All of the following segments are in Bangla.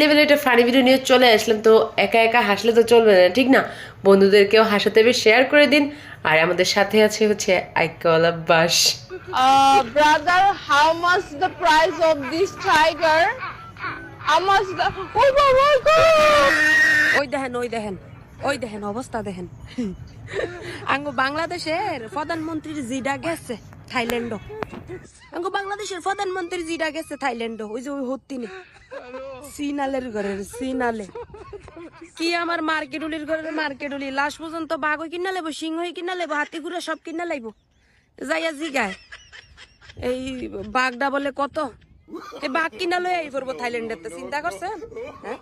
লেভেলে একটা ফানি ভিডিও নিয়ে চলে আসলাম, তো একা একা হাসলে তো চলবে না, ঠিক না? বন্ধুদেরকেও হাসাতে বেশ শেয়ার করে দিন। আর আমাদের সাথে আছে হচ্ছে আইকাওয়ালা বাস। Brother, how much the price of this tiger? How much the? Oh my God! ওই দেখেন ওই দেখেন ওই দেখেন অবস্থা দেখেন। আঙ্গ বাংলাদেশের প্রধানমন্ত্রীর জিডা গেছে থাইল্যান্ড। আঙ্গ বাংলাদেশের প্রধানমন্ত্রী জিডা গেছে থাইল্যান্ড। ওই যে ওই হত্তিনি সিনালের ঘরের সিনালে কি আমার মার্কেটুলির ঘরের মার্কেটুলি লাশ পর্যন্ত বাঘ কিনা লেবো, সিংহ কিনা লেবো, হাতি ঘুরে সব কিনা লাইব। যাইয়া জিগায় এই বাঘটা বলে কত, এই বাঘ কিনা লই এই করবো থাইল্যান্ডের। চিন্তা করছেন হ্যাঁ?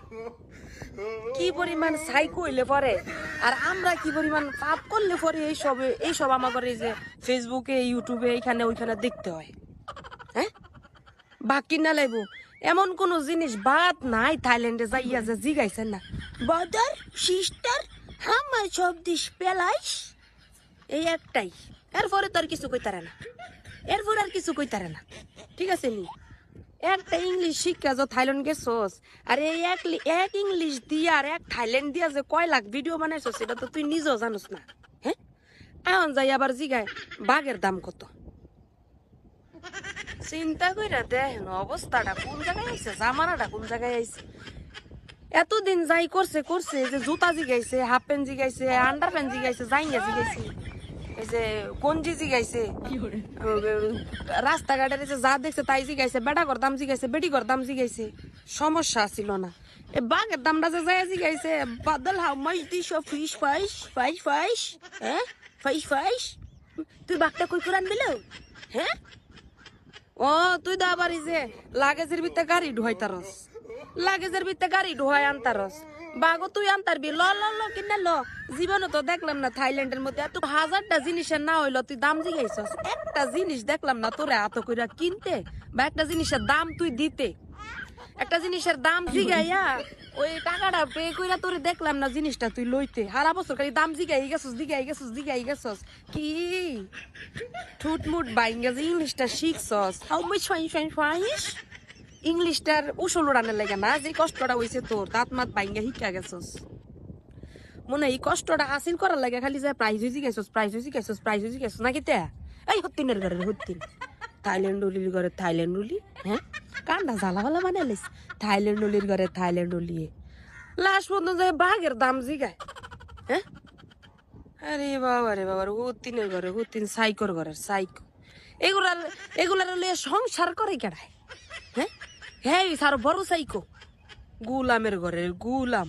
কি পরিমাণ সাইকো হইলে পরে, আর আমরা কি পরিমাণ পাপ করলে পরে এইসব আমাদের এই যে ফেসবুকে ইউটিউবে এইখানে ওইখানে দেখতে হয়। হ্যাঁ, বাঘ কিনা লাইব এমন কোন জিনিস বাদ নাই থাইল্যান্ডে যাইয়া যে জিগাইছেন না ব্রাদার সিস্টার আমার সব দিস পেলাইস, এই একটাই। এরপরে তো আর কিছু কইতারে না, এরপরে আর কিছু কইতারে না, ঠিক আছে নি? একটা ইংলিশ শিক্ষা যে থাইল্যান্ড গেছস, আর এই এক ইংলিশ দিয়া আর এক থাইল্যান্ড দিয়া যে কয় লাখ ভিডিও বানাইছস সেটা তো তুই নিজেও জানোস না। হ্যাঁ, এখন যাই আবার জিগায় বাঘের দাম কত। চিন্তা কইরা দেখেন অবস্থাটা কোন জায়গায় আইছে, জামানাটা কোন জায়গায় আইছে। এতদিন যাই করছে করছে, যে জুতা জিগাইছে, হাফ প্যান্ট জিগাইছে, আন্ডার প্যান্ট জিগাইছে, জাইয়া জিগাইছে, এই যে গঞ্জি জিগাইছে, রাস্তাঘাটের যে যা দেখছে তাই জিগাইছে, বেটা কর দাম জিগাইছে, বেটি কর দাম জিগাইছে, সমস্যা ছিল না। এ বাঘের দামটা যে যাই জিগাইছে বাদল হাউ মাছ দিস ফিশ ফাইস ফাইস ফাইস, হ্যাঁ ফাইস ফাইস, তুই বাঘটা কই করে আনবিল? হ্যাঁ, ও তুই তো আবার এই যে লাগেজের ভিতরে গাড়ি ঢুয়াই তারস, লাগেজের ভিতরে গাড়ি ঢুয়াই আনতারস, বাঘও তুই আনতারবি। ল ল ল কিনা ল, জীবনে তো দেখলাম না থাইল্যান্ডের মধ্যে এত হাজারটা জিনিসের না হইলো তুই দাম জিগাইছস, একটা জিনিস দেখলাম না তোরে এত কইরা কিনতে, বা একটা জিনিসের দাম তুই দিতে। একটা জিনিসের দাম জিগাইয়া ওই টাকাটা পে কইরা তোরে দেখলাম না জিনিসটা তুই লইতে। সারা বছর খালি দাম জিগাই গেছস জিগাই গেছস জিগাই গেছস, কি ঠুটমুট বাইঙ্গা যে ইংলিশটা শিখছস। হাউ মাচ ফাইন ফাইন ফাইস, ইংলিশটার উসল উড়ানের লাগে না, যে কষ্টটা হইছে তোর দাঁত মাত বাইঙ্গা শিখা গেছস। মনে এই কষ্টটা হাসিল করার লাগে খালি যে প্রাইজ হইছি গেছস, প্রাইজ হইছি গেছস, প্রাইজ হইছি গেছস নাকি তে? এই হত্তিনের ঘরের হত্তিন, থাইল্যান্ড উলির ঘরে থাইল্যান্ড উলি, হ্যাঁ কান্ডা জ্বালাবালা বানাইলিস থাইল্যান্ড উলির ঘরে থাইল্যান্ড উলিয়ে লাস্ট পর্যন্ত যায় বাঘের দাম জিগায়। হ্যাঁ, আরে বাবা রে বাবা, হত্তিনের ঘরে হত্তিন, সাইকোর ঘরের সাইকো, এগুলার লিয়ে সংসার করে কেডায়? হ্যাঁ হ্যাঁ, সার বড় সাইকো, গুলামের ঘরের গুলাম।